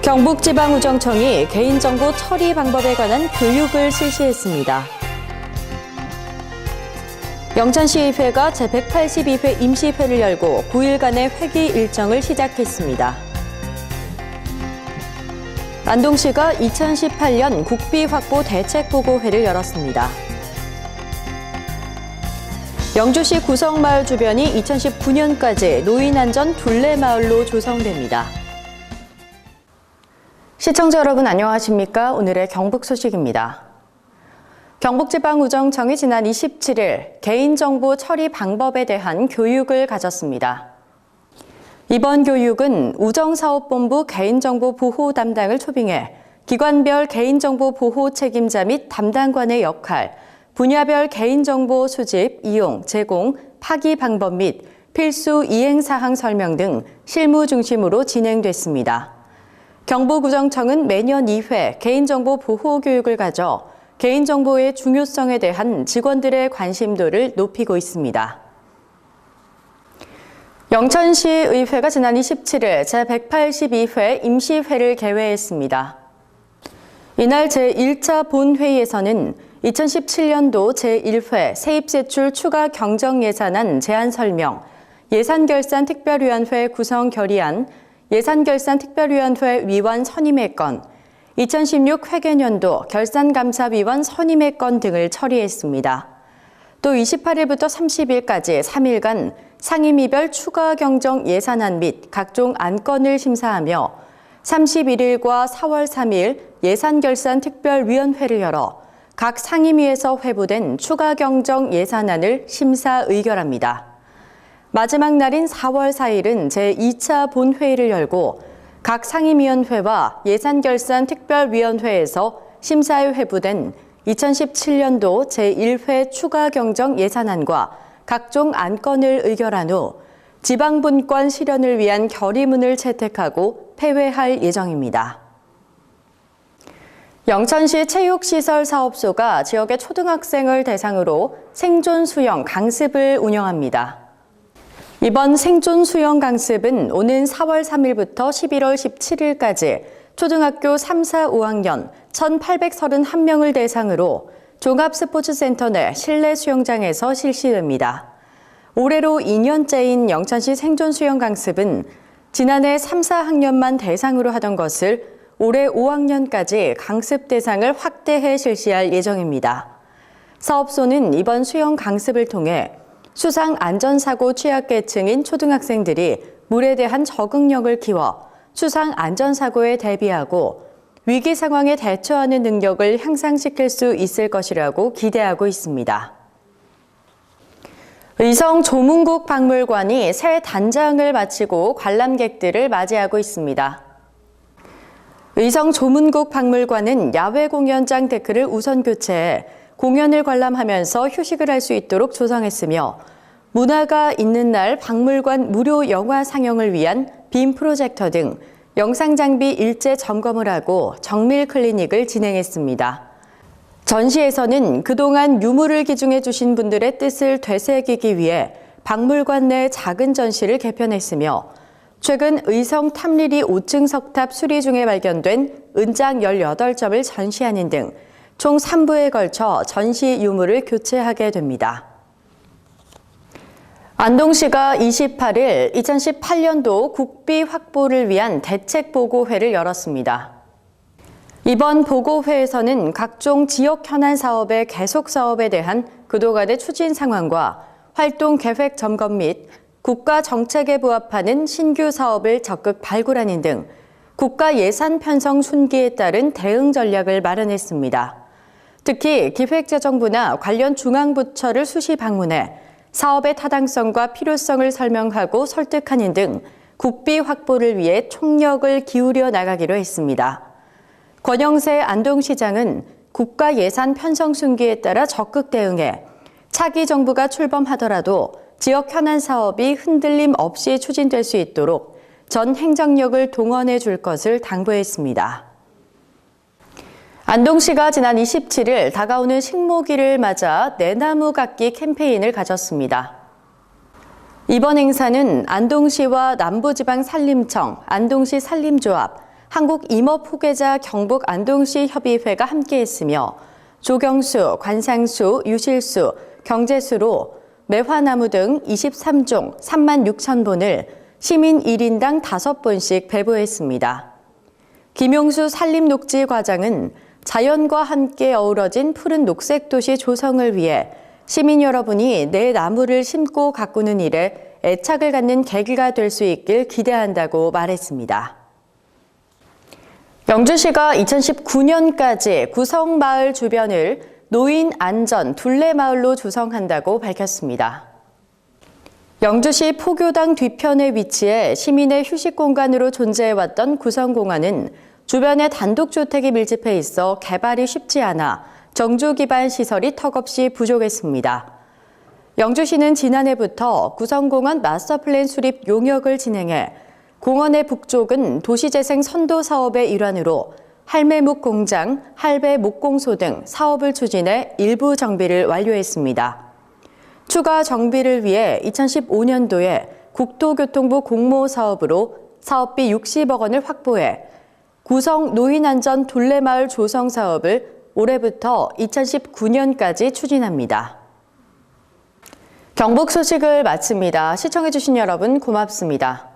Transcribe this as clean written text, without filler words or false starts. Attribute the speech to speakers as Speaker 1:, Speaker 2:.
Speaker 1: 경북지방우정청이 개인정보 처리 방법에 관한 교육을 실시했습니다. 영천시의회가 제182회 임시회를 열고 9일간의 회기 일정을 시작했습니다. 안동시가 2018년 국비 확보 대책보고회를 열었습니다. 영주시 구성마을 주변이 2019년까지 노인안전 둘레마을로 조성됩니다. 시청자 여러분 안녕하십니까? 오늘의 경북 소식입니다. 경북지방우정청이 지난 27일 개인정보 처리 방법에 대한 교육을 가졌습니다. 이번 교육은 우정사업본부 개인정보 보호 담당을 초빙해 기관별 개인정보 보호 책임자 및 담당관의 역할, 분야별 개인정보 수집, 이용, 제공, 파기 방법 및 필수 이행사항 설명 등 실무 중심으로 진행됐습니다. 경북우정청은 매년 2회 개인정보 보호 교육을 가져 개인정보의 중요성에 대한 직원들의 관심도를 높이고 있습니다. 영천시의회가 지난 27일 제182회 임시회를 개회했습니다. 이날 제1차 본회의에서는 2017년도 제1회 세입세출 추가 경정예산안 제안 설명, 예산결산특별위원회 구성 결의안, 예산결산특별위원회 위원 선임의 건, 2016 회계년도 결산감사위원 선임의 건 등을 처리했습니다. 또 28일부터 30일까지 3일간 상임위별 추가 경정 예산안 및 각종 안건을 심사하며 31일과 4월 3일 예산결산특별위원회를 열어 각 상임위에서 회부된 추가 경정 예산안을 심사 의결합니다. 마지막 날인 4월 4일은 제2차 본회의를 열고 각 상임위원회와 예산결산특별위원회에서 심사에 회부된 2017년도 제1회 추가 경정 예산안과 각종 안건을 의결한 후 지방분권 실현을 위한 결의문을 채택하고 폐회할 예정입니다. 영천시 체육시설사업소가 지역의 초등학생을 대상으로 생존 수영 강습을 운영합니다. 이번 생존 수영 강습은 오는 4월 3일부터 11월 17일까지 초등학교 3, 4, 5학년 1,831명을 대상으로 종합스포츠센터 내 실내 수영장에서 실시됩니다. 올해로 2년째인 영천시 생존 수영 강습은 지난해 3, 4학년만 대상으로 하던 것을 올해 5학년까지 강습 대상을 확대해 실시할 예정입니다. 사업소는 이번 수영 강습을 통해 수상 안전사고 취약계층인 초등학생들이 물에 대한 적응력을 키워 수상 안전사고에 대비하고 위기 상황에 대처하는 능력을 향상시킬 수 있을 것이라고 기대하고 있습니다. 의성 조문국 박물관이 새 단장을 마치고 관람객들을 맞이하고 있습니다. 의성 조문국 박물관은 야외 공연장 데크를 우선 교체해 공연을 관람하면서 휴식을 할 수 있도록 조성했으며 문화가 있는 날 박물관 무료 영화 상영을 위한 빔 프로젝터 등 영상 장비 일제 점검을 하고 정밀 클리닉을 진행했습니다. 전시에서는 그동안 유물을 기증해 주신 분들의 뜻을 되새기기 위해 박물관 내 작은 전시를 개편했으며 최근 의성 탐리리 5층 석탑 수리 중에 발견된 은장 18점을 전시하는 등 총 3부에 걸쳐 전시 유물을 교체하게 됩니다. 안동시가 28일 2018년도 국비 확보를 위한 대책보고회를 열었습니다. 이번 보고회에서는 각종 지역 현안 사업의 계속 사업에 대한 그동안의 추진 상황과 활동 계획 점검 및 국가 정책에 부합하는 신규 사업을 적극 발굴하는 등 국가 예산 편성 순기에 따른 대응 전략을 마련했습니다. 특히 기획재정부나 관련 중앙부처를 수시 방문해 사업의 타당성과 필요성을 설명하고 설득하는 등 국비 확보를 위해 총력을 기울여 나가기로 했습니다. 권영세 안동시장은 국가 예산 편성 순기에 따라 적극 대응해 차기 정부가 출범하더라도 지역 현안 사업이 흔들림 없이 추진될 수 있도록 전 행정력을 동원해 줄 것을 당부했습니다. 안동시가 지난 27일 다가오는 식목일을 맞아 내나무 갖기 캠페인을 가졌습니다. 이번 행사는 안동시와 남부지방산림청, 안동시 산림조합, 한국임업후계자 경북안동시 협의회가 함께했으며 조경수, 관상수, 유실수, 경제수로 매화나무 등 23종 36,000본을 시민 1인당 5본씩 배부했습니다. 김용수 산림녹지과장은 자연과 함께 어우러진 푸른 녹색도시 조성을 위해 시민 여러분이 내 나무를 심고 가꾸는 일에 애착을 갖는 계기가 될 수 있길 기대한다고 말했습니다. 영주시가 2019년까지 구성마을 주변을 노인 안전 둘레마을로 조성한다고 밝혔습니다. 영주시 포교당 뒤편에 위치해 시민의 휴식 공간으로 존재해왔던 구성공원은 주변에 단독주택이 밀집해 있어 개발이 쉽지 않아 정주 기반 시설이 턱없이 부족했습니다. 영주시는 지난해부터 구성공원 마스터플랜 수립 용역을 진행해 공원의 북쪽은 도시재생 선도 사업의 일환으로 할매목 공장, 할배 목공소 등 사업을 추진해 일부 정비를 완료했습니다. 추가 정비를 위해 2015년도에 국토교통부 공모 사업으로 사업비 60억 원을 확보해 구성 노인안전 둘레마을 조성 사업을 올해부터 2019년까지 추진합니다. 경북 소식을 마칩니다. 시청해주신 여러분 고맙습니다.